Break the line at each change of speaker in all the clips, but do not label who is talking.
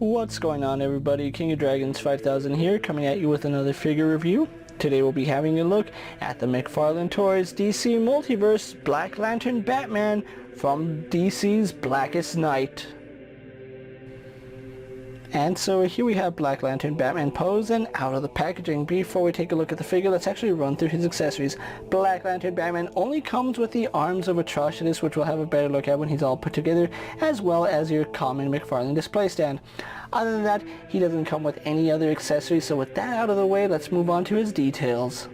What's going on, everybody? King of Dragons 5000 here, coming at you with another figure review. Today we'll be having a look at the Mcfarlane Toys DC Multiverse Black Lantern Batman from DC's Blackest Night. And so here we have Black Lantern Batman posed and out of the packaging. Before we take a look at the figure, let's actually run through his accessories. Black Lantern Batman only comes with the arms of Articulation, which we'll have a better look at when he's all put together, as well as your common Mcfarlane display stand. Other than that, he doesn't come with any other accessories, so with that out of the way, let's move on to his details.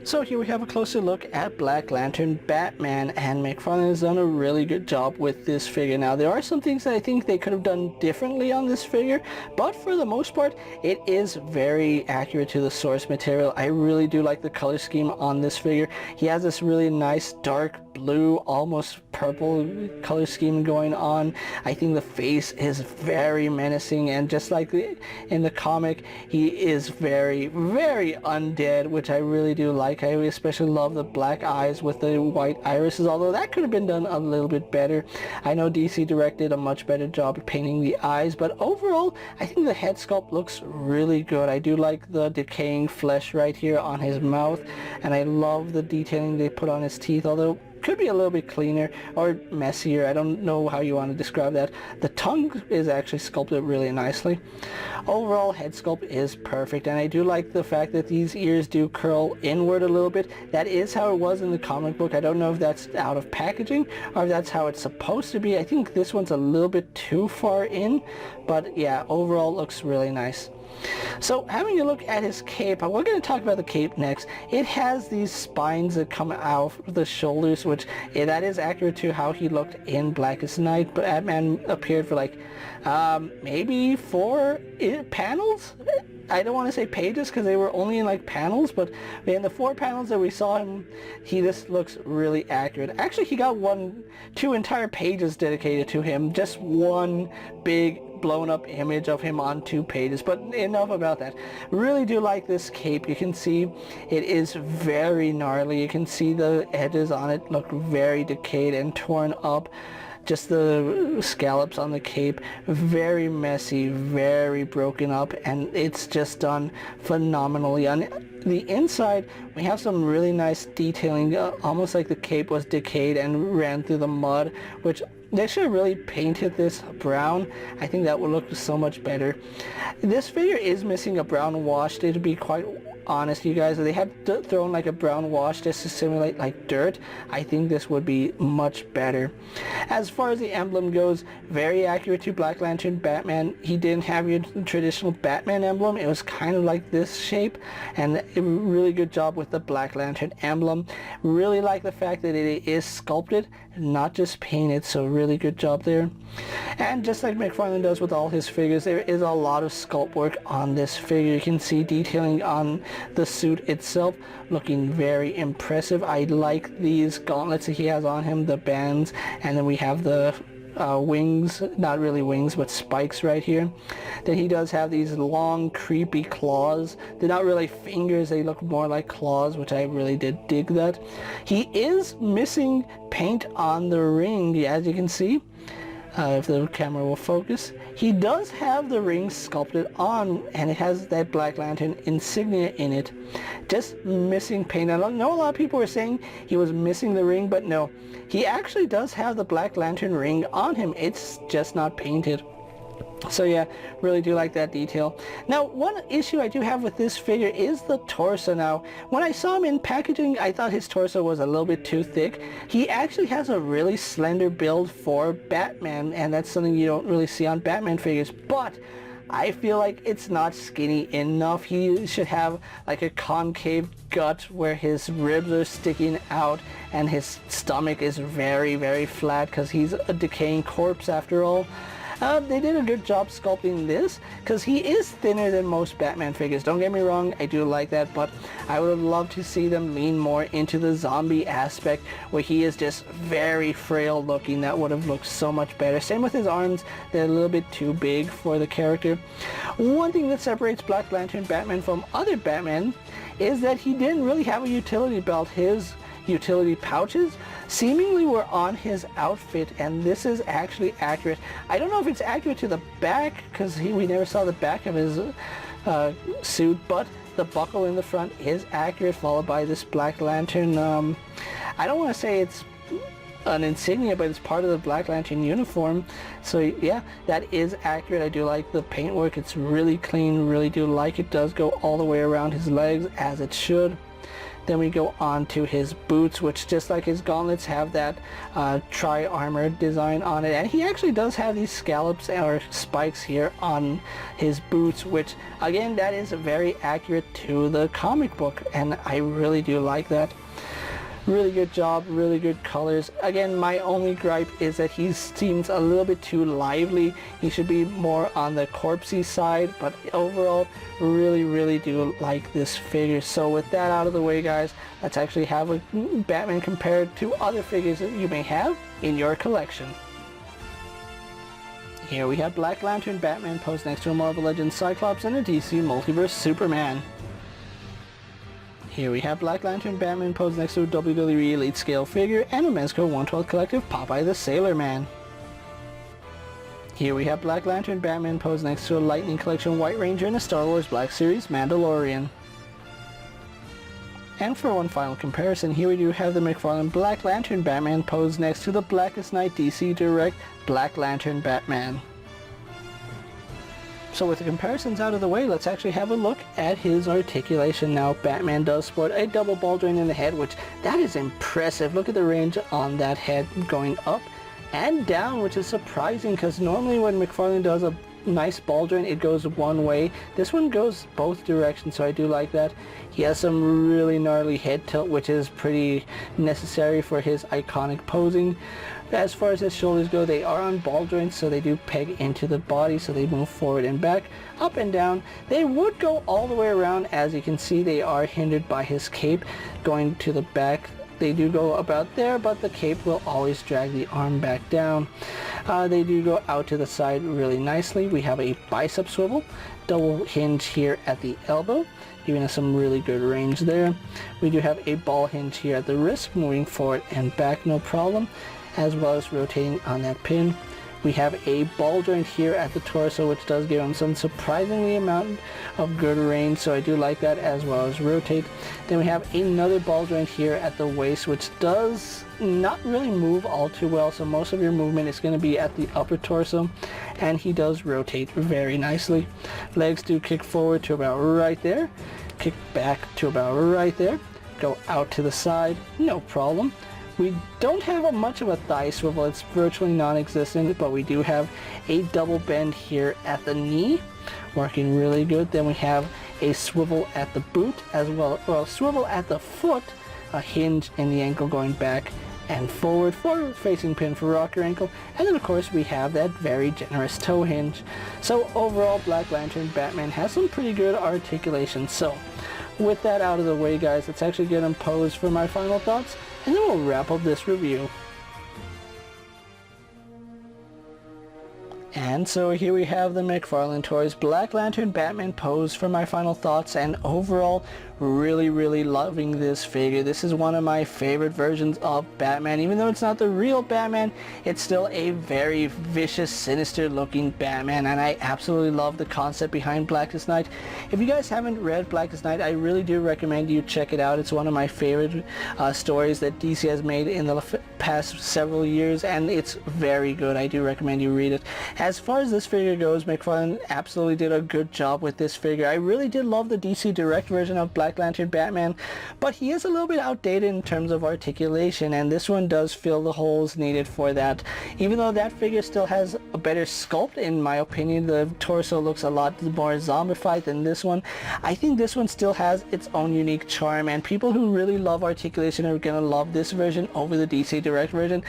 So here we have a closer look at Black Lantern Batman, and Mcfarlane has done a really good job with this figure. Now there are some things that I think they could have done differently on this figure, but for the most part it is very accurate to the source material. I really do like the color scheme on this figure. He has this really nice dark blue, almost purple color scheme going on. I think the face is very menacing, and just like in the comic, he is very undead, which I really do like. I especially love the black eyes with the white irises, although that could have been done a little bit better. I know DC directed a much better job of painting the eyes, but overall I think the head sculpt looks really good. I do like the decaying flesh right here on his mouth, and I love the detailing they put on his teeth, although could be a little bit cleaner or messier. I don't know how you want to describe that. The tongue is actually sculpted really nicely. Overall, head sculpt is perfect, and I do like the fact that these ears do curl inward a little bit. That is how it was in the comic book. I don't know if that's out of packaging or if that's how it's supposed to be. I think this one's a little bit too far in, but yeah, overall looks really nice. So having a look at his cape, we're going to talk about the cape next. It has these spines that come out of the shoulders, which that is accurate to how he looked in Blackest Night. But Batman appeared for like maybe 4 panels? I don't want to say pages because they were only in like panels, but in the 4 panels that we saw him, he just looks really accurate. Actually, he got 2 entire pages dedicated to him, just one big blown up image of him on 2 pages, but enough about that. Really do like this cape. You can see it is very gnarly. You can see the edges on it look very decayed and torn up. Just the scallops on the cape, very messy, very broken up, and it's just done phenomenally. On the inside, we have some really nice detailing, almost like the cape was decayed and ran through the mud, which they should have really painted this brown. I think that would look so much better. This figure is missing a brown wash, to be quite honest, you guys. They have thrown like a brown wash just to simulate like dirt. I think this would be much better. As far as the emblem goes, very accurate to Black Lantern Batman. He didn't have your traditional Batman emblem. It was kind of like this shape, and a really good job with the Black Lantern emblem. Really like the fact that it is sculpted, not just painted, so really good job there. And just like Mcfarlane does with all his figures, there is a lot of sculpt work on this figure. You can see detailing on the suit itself looking very impressive. I like these gauntlets that he has on him, the bands, and then we have the wings, not really wings, but spikes right here. Then he does have these long creepy claws. They're not really fingers, they look more like claws, which I really did dig that. He is missing paint on the ring, as you can see. If the camera will focus, he does have the ring sculpted on, and it has that Black Lantern insignia in it. Just missing paint. I know a lot of people were saying he was missing the ring, but no, he actually does have the Black Lantern ring on him. It's just not painted. So yeah, really do like that detail. Now, one issue I do have with this figure is the torso. Now, when I saw him in packaging, I thought his torso was a little bit too thick. He actually has a really slender build for Batman, and that's something you don't really see on Batman figures, but I feel like it's not skinny enough. He should have like a concave gut where his ribs are sticking out and his stomach is very flat because he's a decaying corpse after all. They did a good job sculpting this because he is thinner than most Batman figures. Don't get me wrong, I do like that, but I would love to see them lean more into the zombie aspect where he is just very frail looking. That would have looked so much better. Same with his arms, they're a little bit too big for the character. One thing that separates Black Lantern Batman from other Batman is that he didn't really have a utility belt. His utility pouches seemingly were on his outfit, and this is actually accurate. I don't know if it's accurate to the back, because we never saw the back of his suit, but the buckle in the front is accurate, followed by this Black Lantern. I don't want to say it's an insignia, but it's part of the Black Lantern uniform. So yeah, that is accurate. I do like the paintwork. It's really clean, really do like it. Does go all the way around his legs as it should. Then we go on to his boots, which just like his gauntlets have that tri-armor design on it. And he actually does have these scallops or spikes here on his boots, which again, that is very accurate to the comic book, and I really do like that. Really good job, really good colors. Again, my only gripe is that he seems a little bit too lively. He should be more on the corpsey side, but overall, really do like this figure. So with that out of the way, guys, let's actually have a Batman compared to other figures that you may have in your collection. Here we have Black Lantern Batman posed next to a Marvel Legends Cyclops and a DC Multiverse Superman. Here we have Black Lantern Batman posed next to a WWE Elite Scale figure and a Mezco 112 Collective Popeye the Sailor Man. Here we have Black Lantern Batman posed next to a Lightning Collection White Ranger and a Star Wars Black Series Mandalorian. And for one final comparison, here we do have the Mcfarlane Black Lantern Batman posed next to the Blackest Night DC Direct Black Lantern Batman. So with the comparisons out of the way, let's actually have a look at his articulation. Now, Batman does sport a double ball joint in the head, which that is impressive. Look at the range on that head going up and down, which is surprising because normally when Mcfarlane does a nice ball joint, it goes one way. This one goes both directions, so I do like that. He has some really gnarly head tilt, which is pretty necessary for his iconic posing. As far as his shoulders go, they are on ball joints, so they do peg into the body, so they move forward and back, up and down. They would go all the way around. As you can see, they are hindered by his cape going to the back. They do go about there, but the cape will always drag the arm back down. They do go out to the side really nicely. We have a bicep swivel, double hinge here at the elbow, giving us some really good range there. We do have a ball hinge here at the wrist, moving forward and back no problem, as well as rotating on that pin. We have a ball joint here at the torso, which does give him some surprisingly amount of good range, so I do like that, as well as rotate. Then we have another ball joint here at the waist, which does not really move all too well, so most of your movement is going to be at the upper torso, and he does rotate very nicely. Legs do kick forward to about right there, kick back to about right there, go out to the side, no problem. We don't have much of a thigh swivel, it's virtually non-existent, but we do have a double bend here at the knee, working really good. Then we have a swivel at the boot as well, or a swivel at the foot, a hinge in the ankle going back and forward facing pin for rocker ankle, and then of course we have that very generous toe hinge. So overall, Black Lantern Batman has some pretty good articulation. So with that out of the way, guys, let's actually get him posed for my final thoughts, and then we'll wrap up this review. And so here we have the Mcfarlane Toys Black Lantern Batman pose for my final thoughts, and overall really loving this figure. This is one of my favorite versions of Batman. Even though it's not the real Batman, it's still a very vicious, sinister looking Batman, and I absolutely love the concept behind Blackest Night. If you guys haven't read Blackest Night, I really do recommend you check it out. It's one of my favorite stories that DC has made in the past several years, and it's very good. I do recommend you read it. As far as this figure goes, Mcfarlane absolutely did a good job with this figure. I really did love the DC Direct version of Black Lantern Batman, but he is a little bit outdated in terms of articulation, and this one does fill the holes needed for that. Even though that figure still has a better sculpt, in my opinion, the torso looks a lot more zombified than this one. I think this one still has its own unique charm, and people who really love articulation are gonna love this version over the DC Direct version.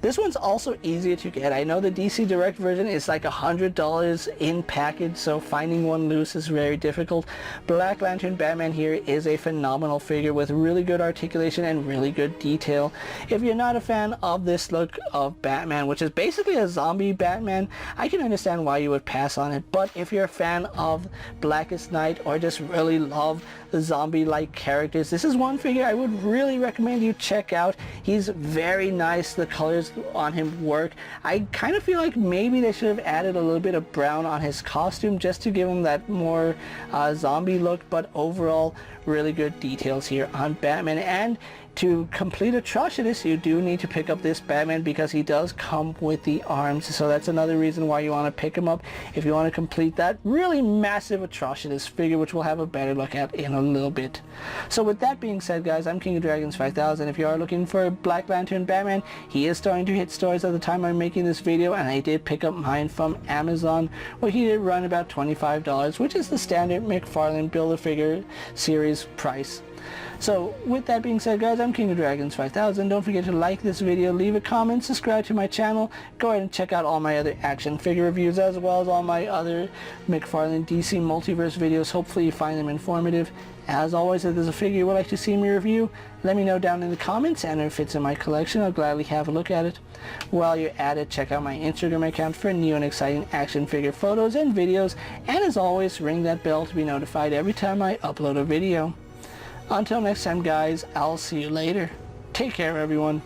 This one's also easier to get. I know the DC Direct version is like $100 in package, so finding one loose is very difficult. Black Lantern Batman here it is a phenomenal figure with really good articulation and really good detail. If you're not a fan of this look of Batman, which is basically a zombie Batman, I can understand why you would pass on it. But if you're a fan of Blackest Night or just really love the zombie-like characters, this is one figure I would really recommend you check out. He's very nice. The colors on him work. I kind of feel like maybe they should have added a little bit of brown on his costume just to give him that more zombie look, but overall really good details here on Batman. And to complete Atrocitus, you do need to pick up this Batman because he does come with the arms, so that's another reason why you want to pick him up if you want to complete that really massive Atrocitus figure, which we'll have a better look at in a little bit. So with that being said, guys, I'm King of Dragons 5000. If you are looking for a Black Lantern Batman, he is starting to hit stores at the time I'm making this video, and I did pick up mine from Amazon, where he did run about $25, which is the standard Mcfarlane Build-A-Figure series price. So with that being said, guys, I'm King of Dragons 5000. Don't forget to like this video, leave a comment, subscribe to my channel. Go ahead and check out all my other action figure reviews as well as all my other Mcfarlane DC Multiverse videos. Hopefully you find them informative. As always, if there's a figure you would like to see me review, let me know down in the comments, and if it's in my collection, I'll gladly have a look at it. While you're at it, check out my Instagram account for new and exciting action figure photos and videos, and as always, ring that bell to be notified every time I upload a video. Until next time, guys, I'll see you later. Take care, everyone.